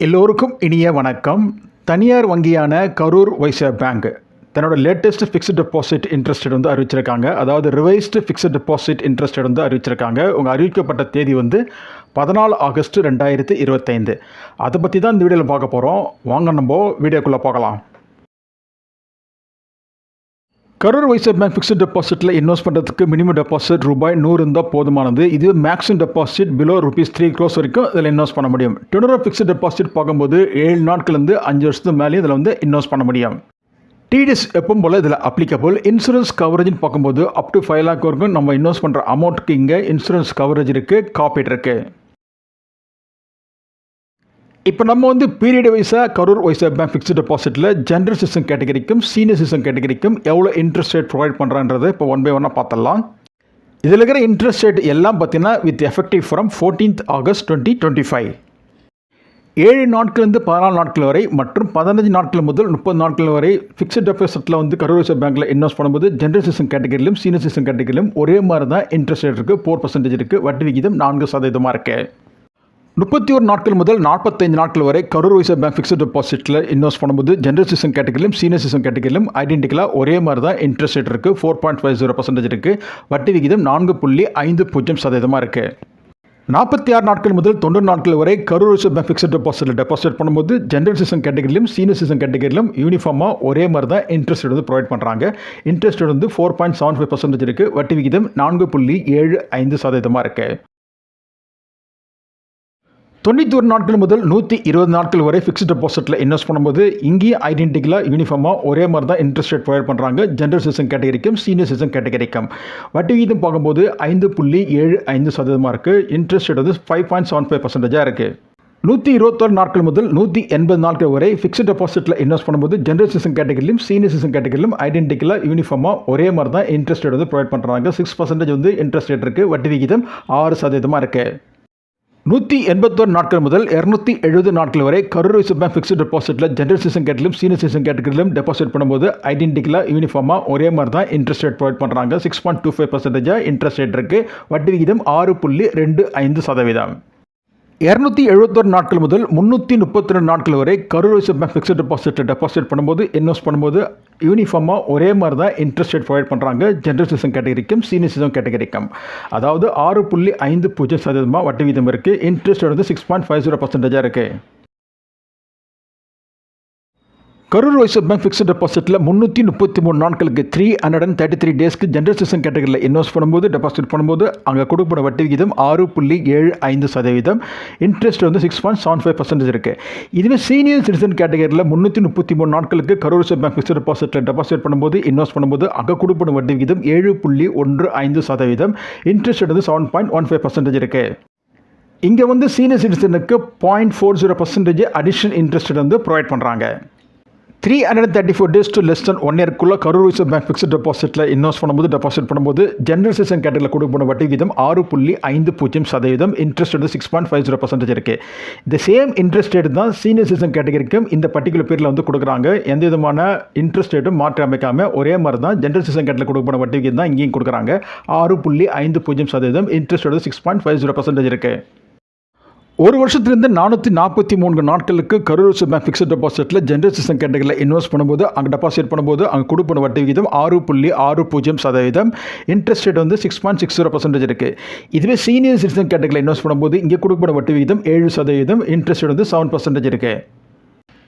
எல்லோருக்கும் இனிய வணக்கம். தனியார் வங்கியான கரூர் வைஸ்யா பேங்க் தன்னோட லேட்டஸ்ட் ஃபிக்ஸ்ட் டெபாசிட் இன்ட்ரெஸ்ட் வந்து அறிவிச்சிருக்காங்க. அதாவது ரிவைஸ்டு ஃபிக்ஸ்ட் டெபாசிட் இன்ட்ரெஸ்ட் வந்து அறிவிச்சிருக்காங்க. உங்கள் அறிவிக்கப்பட்ட தேதி வந்து 14 ஆகஸ்ட் 2025. அதை பற்றி தான் இந்த வீடியோவில் பார்க்க போகிறோம். வாங்க நம்ம வீடியோக்குள்ளே பார்க்கலாம். கரூர் வைஸ்யா பேங்க் ஃபிக்ஸ்ட் டெபாசிட்டில் இன்வெஸ்ட் பண்ணுறதுக்கு மினிமம் டெபாசிட் ரூபாய் 100 இருந்தால் போதுமானது. இது மேக்ஸிமம் டெபாசிட் பிலோ ₹3 crores வரைக்கும் இதில் இன்வெஸ்ட் பண்ண முடியும். டெனர் ஆஃப் ஃபிக்ஸ்ட் டெபாசிட் பார்க்கும்போது 7 நாட்கள்லேருந்து 5 வருஷத்துக்கு மேலேயும் இதில் வந்து இன்வெஸ்ட் பண்ண முடியும். டிடிஎஸ் எப்பவும் போல் இதில் அப்ளிகபிள். இன்சூரன்ஸ் கவரேஜ்னு பார்க்கும்போது அப் டு 5 lakh வரைக்கும் நம்ம இன்வெஸ்ட் பண்ணுற அமௌண்ட்டுக்கு இங்கே இன்சூரன்ஸ் கவரேஜ் இருக்குது, காப்பீடு இருக்குது. இப்போ நம்ம வந்து பீரியட் வைஸாக கரூர் வைஸ்யா பேங்க் ஃபிக்ஸ்ட் டெபாசிட்டில் ஜென்ரல் சிஸ்டம் கேட்டகரிக்கும் சீனியர் சிஸ்டம் கேட்டகரிக்கும் எவ்வளோ இன்ட்ரெஸ்ட் ரேட் ப்ரொவைட் பண்ணுறான்றதை இப்போ ஒன் பை ஒன்னாக பார்த்துடலாம். இதில் இருக்கிற இன்ட்ரெஸ்ட் ரேட் எல்லாம் பார்த்தீங்கன்னா with effective from 14th August 2025. 7 நாட்கள்லேருந்து 14 நாட்கள் வரை மற்றும் 15 நாட்கள் முதல் 30 நாட்கள் வரை ஃபிக்ஸ்ட் டெபாசிட்டில் வந்து கரூர் வைஸ்யா பேங்க்கில் இன்வெஸ்ட் பண்ணும்போது ஜென்ரல் சிஸ்டம் கேட்டகரியிலும் சீனியர் சிஸ்டம் கேட்டகரியிலும் ஒரே மாதிரி தான் இன்ட்ரெஸ்ட் ரேட் இருக்குது. 4% இருக்குது. வட்டி விகிதம் 4% இருக்குது. 31 நாட்கள் முதல் 45 நாட்கள் வரை கரூர் வைஸ்யா பேங்க் ஃபிக்ஸ்ட் டெபாசிட்டில் இன்வெஸ்ட் பண்ணும்போது ஜென்ரல் சிஸ்டம் கேட்டகரியிலும் சீனியர் சிஸ்டம் கேட்டகரியிலும் ஐடென்டிக்கலாக ஒரே மாதிரி தான் இன்ட்ரெஸ்ட் ரேட் இருக்குது. 4.50% இருக்குது. வட்டி விகிதம் 4.50% இருக்குது. 46 நாட்கள் முதல் 90 நாட்கள் வரை கரூர் வைஸ்யா பேங்க் ஃபிக்ஸ்ட் டெபாசிட்டில் டெபாசிட் பண்ணும்போது ஜென்ரல் சிஸ்டம் கேட்டகரியிலும் சீனியர் சிஸ்டம் கேட்டகரியிலும் யூனிஃபார்மாக ஒரே மாதிரி தான் இன்ட்ரெஸ்ட் வந்து ப்ரொவைட் பண்ணுறாங்க. இன்ட்ரெஸ்ட் வந்து 4.75% இருக்குது. வட்டி விகிதம் 4.75% இருக்குது. 91 நாட்கள் முதல் 120 நாட்கள் வரை ஃபிக்ஸ்ட் டெபாசிட்டில் இன்வெஸ்ட் பண்ணும்போது இங்கேயும் ஐடென்டிக்கலாக யூனிஃபார்மாக ஒரே மாதிரி தான் இன்ட்ரெஸ்ட் ரேட் ப்ரொவைட் பண்ணுறாங்க. ஜென்ரல் சிஸ்டம் கேட்டகரிக்கும் சீனியர் சிஸ்டம் கேட்டகரிக்கும் வட்டி விகிதம் பார்க்கும்போது 5.75% இருக்குது. இன்ட்ரெஸ்ட் ரேட் வந்து 5.75% இருக்குது. 121 நாட்கள் முதல் 180 நாட்கள் வரை ஃபிக்ஸ்ட் டெபாசிட்டில் இன்வெஸ்ட் பண்ணும்போது ஜென்ரல் சிஸ்டம் கேட்டகரியிலும் சீனியர் சிஸ்டம் கேட்டகரியிலும் ஐடென்டிக்கலாக யூனிஃபார்மாக ஒரே மாதிரி தான் இன்ட்ரெஸ்ட் ரேட் வந்து ப்ரொவைட் பண்ணுறாங்க. 6% வந்து இன்ட்ரெஸ்ட் ரேட் இருக்குது. வட்டி விகிதம் 6% இருக்குது. 181 நாட்கள் முதல் 270 நாட்கள் வரை கரூர் வைஸ்யா பேங்க் ஃபிக்ஸ்ட் டெபாசிட்டில் ஜென்ரல் சிஸ்டம் கேட்டகரியிலும் சீனியர் சிஸ்டம் கேட்டகரியிலும் டெபாசிட் பண்ணும்போது ஐடென்டிக்கலாக யூனிஃபார்மாக ஒரே மாதிரி தான் இன்ட்ரெஸ்ட் ரேட் ப்ரொவைட் பண்ணுறாங்க. 6.25% இன்ட்ரெஸ்ட் ரேட் இருக்குது. வட்டி விகிதம் 6.25%. 271 நாட்கள் முதல் 332 நாட்கள் வரை கரூர் வைஸ்யா பேங்க் ஃபிக்ஸ்ட் டெபாசிட்டில் டெபாசிட் பண்ணும்போது இன்வெஸ்ட் பண்ணும்போது யூனிஃபார்மாக ஒரே மாதிரி தான் இன்ட்ரெஸ்ட் ரேட் ப்ரொவைட் பண்ணுறாங்க. ஜென்ரல் சிஸ்டம் கேட்டகரிக்கும் சீனியர் சிஸ்டம் கேட்டகரிக்கும் அதாவது 6.50% வட்டி வீதம் இருக்குது. இன்ட்ரெஸ்ட் வந்து 6.50% இருக்குது. கரூர் வைஸ்யா பேங்க் ஃபிக்ஸ்ட் டெபாசிட்டில் 333 நாட்களுக்கு 333 டேஸ்க்கு ஜென்ரல் சிஸ்டம் கேட்டகரியில் இன்வெஸ்ட் பண்ணும்போது டெபாசிட் பண்ணும்போது அங்கே கொடுக்கப்பட வட்டி விகிதம் 6.75%. இன்ட்ரெஸ்ட் வந்து 6.75% இருக்குது. இதுவே சீனியர் சிட்டிசன் கேட்டகரியில் 333 நாட்களுக்கு கரூர் வைஸ்யா பேங்க் ஃபிக்ஸ்ட் டெபாசிட்டில் டெபாசிட் பண்ணும்போது இன்வெஸ்ட் பண்ணும்போது அங்கே கொடுக்கப்படும் வட்டி விகிதம் 7.15%. இன்ட்ரெஸ்ட் வந்து 7.15% இருக்குது. இங்கே வந்து சீனியர் சிட்டிசனுக்கு 0.40% அடிஷனல் இன்ட்ரெஸ்ட் வந்து ப்ரொவைட் பண்ணுறாங்க. 334 days to less than 1 yearக்குள்ள கரூர் வைஸ்யா பேங்க் ஃபிக்ஸ்ட் டெபாசிட்டில் இன்வெஸ்ட் பண்ணும்போது டெபாசிட் பண்ணும்போது ஜென்ரல் சிஸ்டம் கேட்டகரியில் கொடுக்கப்படும் வட்டி விகிதம் 6.50%. இன்ட்ரெஸ்ட் வந்து 6.50% இருக்குது. இந்த சேம் இன்ட்ரெஸ்ட் ரேட் தான் சீனியர் சிஸ்டம் கேட்டகரிக்கும் இந்த பர்டிகுலர் பீரியடில் வந்து கொடுக்குறாங்க. எந்த விதமான இன்ட்ரெஸ்ட் ரேட்டும் மாற்றி அமைக்காமல் ஒரே மாதிரி தான் ஜென்ரல் சிஸ்டம் கேட்டகரியில் கொடுக்கப்படும் வட்டி விகிதம் தான் இங்கேயும் கொடுக்குறாங்க. 6.50%. இன்ட்ரெஸ்ட் வந்து 6.50% இருக்குது. ஒரு வருஷத்துலேருந்து 443 நாட்களுக்கு கரூர் வைஸ்யா பேங்க் ஃபிக்ஸ்ட் டெபாசிட்டில் ஜென்ரல் சிஸ்டம் கேட்டகரியில் இன்வெஸ்ட் பண்ணும்போது அங்கே டெபாசிட் பண்ணும்போது அங்கே கொடுக்கப்படும் வட்டி விகிதம் 6.60%. இன்ட்ரெஸ்ட் ரேட் வந்து 6.60% இருக்குது. இதுவே சீனியர் சிட்டிசன் கேட்டகரியில் இன்வெஸ்ட் பண்ணும்போது இங்கே கொடுக்கப்படும் வட்டி விகிதம் 7%. இன்ட்ரெஸ்ட் ரேட் வந்து 7% இருக்குது.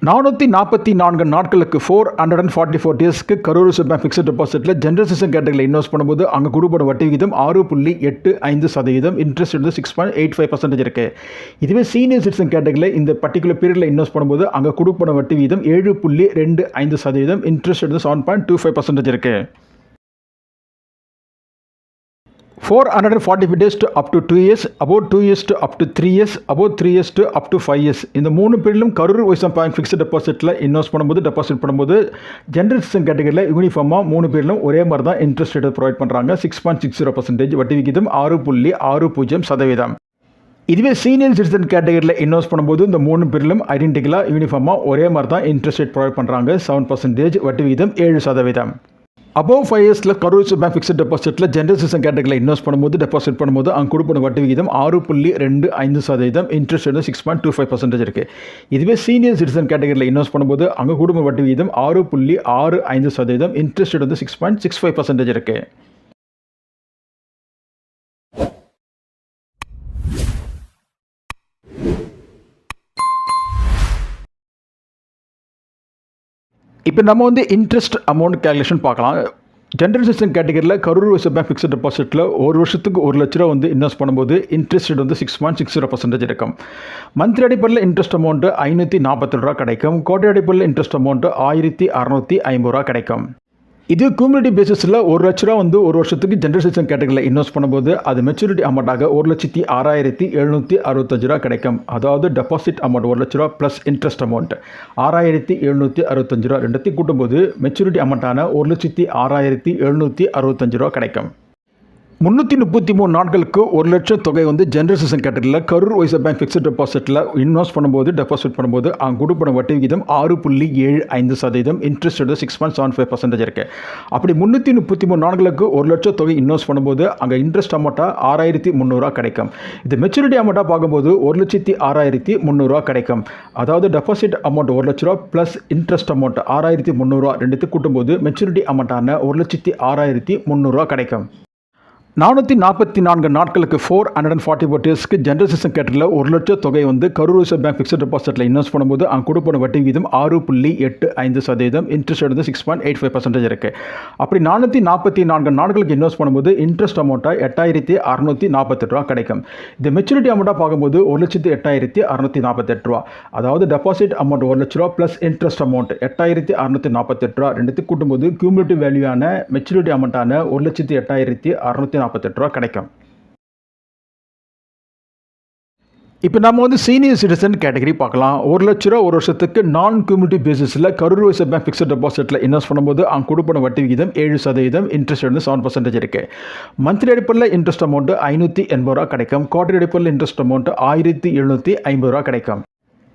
444 நாட்களுக்கு 444 டேஸ்க்கு கரூர் வைஸ்யா பேங்க் ஃபிக்ஸ்ட் டெபாசிட்டில் ஜென்ரல் சிஸ்டம் கேட்டகரியில் இன்வெஸ்ட் பண்ணும்போது அங்கே கொடுக்கப்படும் வட்டி விகிதம் 6.85%. இன்ட்ரெஸ்ட் வந்து 6.85% இருக்குது. இதுவே சீனியர் சிட்டிசன் கேட்டகரியில் இந்த பர்டிகுலர் பீரியடில் இன்வெஸ்ட் பண்ணும்போது அங்கே கொடுக்கப்படும் வட்டி விகிதம் 7.25%. இன்ட்ரெஸ்ட் வந்து 7.25% இருக்குது. 445 days to up to 2 years, about 2 years to up to 3 years, about 3 years to up to 5 years. இந்த 3 பீரியடிலும் கரூர் வைஸ்யா பேங்க் ஃபிக்ஸ்ட் டெபாசிட்டில் இன்வெஸ்ட் பண்ணும்போது டெபாசிட் பண்ணும்போது ஜென்ரல் சிஸ்டம் கேட்டகரியில் யூனிஃபார்மாக 3 பீரியடிலும் ஒரே மாதிரி தான் இன்ட்ரெஸ்ட் ரேட் ப்ரொவைட் பண்ணுறாங்க. 6.60%. வட்டி விகிதம் 6.60%. இதுவே சீனியர் சிட்டிசன் கேட்டகரியில் இன்வெஸ்ட் பண்ணும்போது இந்த 3 பீரியடிலும் ஐடென்டிக்கலாக யூனிஃபார்மாக ஒரே மாதிரி தான் இன்ட்ரெஸ்ட் ரேட் ப்ரொவைட் பண்ணுறாங்க. 7%. வட்டி விகிதம் 7%. above 5 yearsல கரூர் வைஸ்யா பேங்க் ஃபிக்ஸட் டெபாசிட்டில் ஜெனரல் சிட்டிசன் கேட்டகரியில் இன்வெஸ்ட் பண்ணும்போது டெபாசிட் பண்ணும்போது அங்கே கொடுப்பன வட்டி விகிதம் 6.25%, இன்ட்ரெஸ்ட் வந்து 6.25% இருக்குது. இதுவே சீனியர் சிட்டிசன் கேட்டகரியில் இன்வெஸ்ட் பண்ணும்போது அங்கே கொடுப்பன வட்டி விகிதம் 6.65%, இன்ட்ரெஸ்ட் வந்து 6.65% இருக்குது. இப்போ நம்ம வந்து இன்ட்ரெஸ்ட் அமௌண்ட் கேல்குலேஷன் பார்க்கலாம். ஜெனரல் சிட்டிசன் கேட்டகரியில் கரூர் வைஸ்யா பேங்க் ஃபிக்ஸட் டெபாசிட்டில் ஒரு வருஷத்துக்கு 1 லட்ச ரூபா வந்து இன்வெஸ்ட் பண்ணும்போது இன்ட்ரெஸ்ட் வந்து 6.60% இருக்கும். மந்த்லி அடிப்படையில் இன்ட்ரெஸ்ட் அமௌண்ட்டு 542 ரூபா கிடைக்கும். குவார்டர் அடிப்படையில் இன்ட்ரெஸ்ட் அமௌண்ட்டு 1650 ரூபா கிடைக்கும். இது கியூமுலேட்டிவ் பேசிஸில் 1 லட்ச ரூபா வந்து ஒரு வருஷத்துக்கு ஜெனரல் சிட்டிசன் கேட்டகரியில் இன்வெஸ்ட் பண்ணும்போது அது மெச்சூரிட்டி அமௌண்ட்டாக 1,06,765 ரூபா கிடைக்கும். அதாவது டெபாசிட் அமௌண்ட் 1 லட்ச ரூபா ப்ளஸ் இன்ட்ரெஸ்ட் அமௌண்ட் 6,765 ரூபா ரெண்டுத்தையும் கூட்டும்போது மெச்சூரிட்டி அமௌண்ட்டான 1,06,765 ரூபா கிடைக்கும். 333 நாட்களுக்கு 1 லட்சம் தொகை வந்து ஜெனரல் சிட்டிசன் கேட்டகரியில் கரூர் வைஸ்யா பேங்க் ஃபிக்ஸட் டெபாசிட்டில் இன்வெஸ்ட் பண்ணும்போது டெபாசிட் பண்ணும்போது அங்கே கொடுப்பன வட்டி விகிதம் 6.75%, இன்ட்ரெஸ்ட் வந்து 6.75% இருக்குது. அப்படி 333 நாட்களுக்கு 1 லட்சம் தொகை இன்வெஸ்ட் பண்ணும்போது அங்கே இன்ட்ரெஸ்ட் அமௌண்ட்டாக 6,300 ரூபா கிடைக்கும். இது மெச்சூரிட்டி அமௌண்ட்டாக பார்க்கும்போது 1,06,300 ரூபா கிடைக்கும். அதாவது டெபாசிட் அமௌண்ட் 1 லட்ச ரூபா ப்ளஸ் இன்ட்ரெஸ்ட் அமௌண்ட் 6,300 ரூபா ரெண்டுத்து கூட்டும்போது மெச்சூரிட்டி அமௌண்ட்டான 1,06,300 ரூபா கிடைக்கும். 444 நாட்களுக்கு 444 டேஸ்க்கு ஜெனரல் சிட்டிசன் கேட்டகரியில் 1 லட்சம் தொகை வந்து கரூர் வைஸ்யா பேங்க் ஃபிக்ஸட் டெபாசிட்டில் இன்வெஸ்ட் பண்ணும்போது அங்கே கொடுப்பன வட்டி விகிதம் 6.85%, இன்ட்ரெஸ்ட் வந்து 6.85% இருக்குது. அப்படி 444 நாட்களுக்கு இன்வெஸ்ட் பண்ணும்போது இன்ட்ரெஸ்ட் அமௌண்ட்டாக 8,648 ரூபா கிடைக்கும். இது மெச்சூரிட்டி அமௌண்ட்டாக பார்க்கும்போது 1,08,648 ரூபா. அதாவது டெபாசிட் அமௌண்ட் 1 லட்ச ரூபா ப்ளஸ் இன்ட்ரெஸ்ட் அமௌண்ட் 8,648 ரூபா ரெண்டுத்துக்கு கூட்டும்போது கியூமுலேட்டிவ் வேல்யூவான மெச்சூரிட்டி அமௌண்ட்டான 1,08,648 ரூபா கிடைக்கும். இப்போ நம்ம வந்து சீனியர் சிட்டிசன் கேட்டகரி பார்க்கலாம். 1 லட்ச ரூபா ஒரு வருஷத்துக்கு நான் கியூமுலேட்டிவ் பேசிஸில் கரூர் வைஸ்யா பேங்க் ஃபிக்ஸட் டெபாசிட்டில் இன்வெஸ்ட் பண்ணும்போது அங்கே கொடுப்பன வட்டி விகிதம் 7%, இன்ட்ரெஸ்ட் வந்து 7% இருக்குது. மந்த்லி அடிப்படையில் இன்ட்ரெஸ்ட் அமௌண்ட் 580 ரூபா கிடைக்கும். குவார்டர் அடிப்படையில் இன்ட்ரெஸ்ட் அமௌண்ட் 1,750 ரூபா கிடைக்கும்.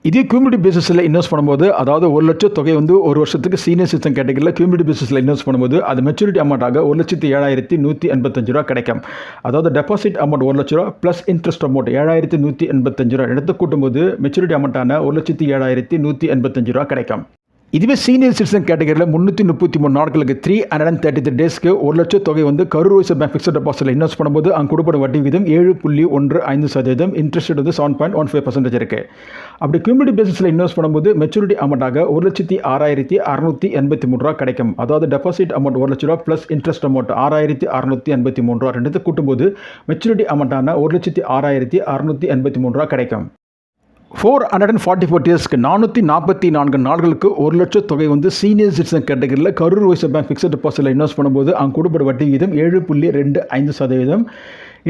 இதே கியூமுலேட்டிவ் பேசிஸில் இன்வெஸ்ட் பண்ணும்போது அதாவது 1 லட்சம் தொகை வந்து ஒரு வருஷத்துக்கு சீனியர் சிட்டிசன் கேட்டகரியில் கியூமுலேட்டிவ் பேசிஸில் இன்வெஸ்ட் பண்ணும்போது அது மெச்சூரிட்டி அமௌண்ட்டாக 1,07,185 ரூபா கிடைக்கும். அதாவது டெபாசிட் அமௌண்ட் 1 லட்ச ரூபா ப்ளஸ் இன்ட்ரெஸ்ட் அமௌண்ட் 7,185 ரூபா எடுத்து கூட்டும்போது மெச்சூரிட்டி அமௌண்ட்டான 1,07,185 ரூபா கிடைக்கும். இதுவே சீனியர் சிட்டிசன் கேட்டகரியில் 333 நாட்களுக்கு 333 டேஸ்க்கு 1 லட்சம் தொகை வந்து கரூர் வைஸ்யா பேங்க் ஃபிக்ஸட் டெபாசிட்டில் இன்வெஸ்ட் பண்ணும்போது அங்கே கொடுப்பன வட்டி விகிதம் 7.15%, இன்ட்ரெஸ்ட் வந்து 7.15% இருக்குது. அப்படி கியூமுலேட்டிவ் பேசிஸில் இன்வெஸ்ட் பண்ணும்போது மெச்சூரிட்டி அமௌண்ட்டாக 1,06,683 ரூபா கிடைக்கும். அதாவது டெபாசிட் அமௌண்ட் 1 லட்ச ரூபா ப்ளஸ் இன்ட்ரெஸ்ட் அமௌண்ட் 6,683 ரூபா ரெண்டுத்து கூட்டும்போது மெச்சூரிட்டி அமௌண்ட்டான 1,06,683 ரூபா கிடைக்கும். 444 டேஸ்க்கு 444 நாட்களுக்கு 1 லட்சம் தொகை வந்து சீனியர் சிட்டிசன் கேட்டகரியில் கரூர் வைஸ்யா பேங்க் ஃபிக்ஸட் டெபாசிட்டில் இன்வெஸ்ட் பண்ணும்போது அங்கே கொடுப்பன வட்டி விகிதம் 7.25%,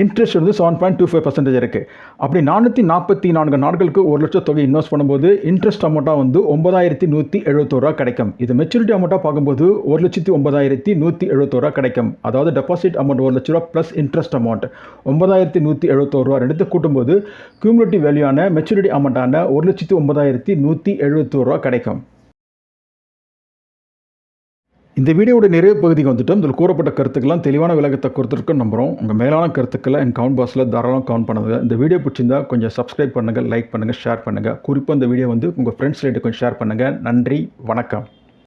இன்ட்ரெஸ்ட் வந்து 7.25% இருக்குது. அப்படி 444 நாட்களுக்கு 1 லட்சம் தொகை இன்வெஸ்ட் பண்ணும்போது இன்ட்ரெஸ்ட் அமௌண்ட்டாக வந்து 9,171 ரூபா கிடைக்கும். இது மெச்சூரிட்டி அமௌண்ட்டாக பார்க்கும்போது 1,09,171 ரூபா கிடைக்கும். அதாவது டெபாசிட் அமௌண்ட் 1 லட்ச ரூபா ப்ளஸ் இன்ட்ரெஸ்ட் அமௌண்ட் 9,171 ரூபா ரெண்டுத்து கூட்டும்போது கியூமுலேட்டிவ் வேல்யூவான மெச்சூரிட்டி அமௌண்ட்டான 1,09,171 ரூபா கிடைக்கும். இந்த வீடியோட நிறைய பகுதிக்கு வந்துட்டோம். இதில் கூறப்பட்ட கருத்துக்கெல்லாம் தெளிவான விளக்கத்தை கொடுத்துருக்குன்னு நம்புகிறோம். உங்கள் மேலான கருத்துக்களை என் கமெண்ட் பாக்ஸில் தாராளம் கமெண்ட் பண்ணுங்கள். இந்த வீடியோ பிடிச்சிருந்தா கொஞ்சம் சப்ஸ்கிரைப் பண்ணுங்கள், லைக் பண்ணுங்கள், ஷேர் பண்ணுங்கள். குறிப்பாக இந்த வீடியோ வந்து உங்கள் ஃப்ரெண்ட்ஸ் கொஞ்சம் ஷேர் பண்ணுங்கள். நன்றி, வணக்கம்.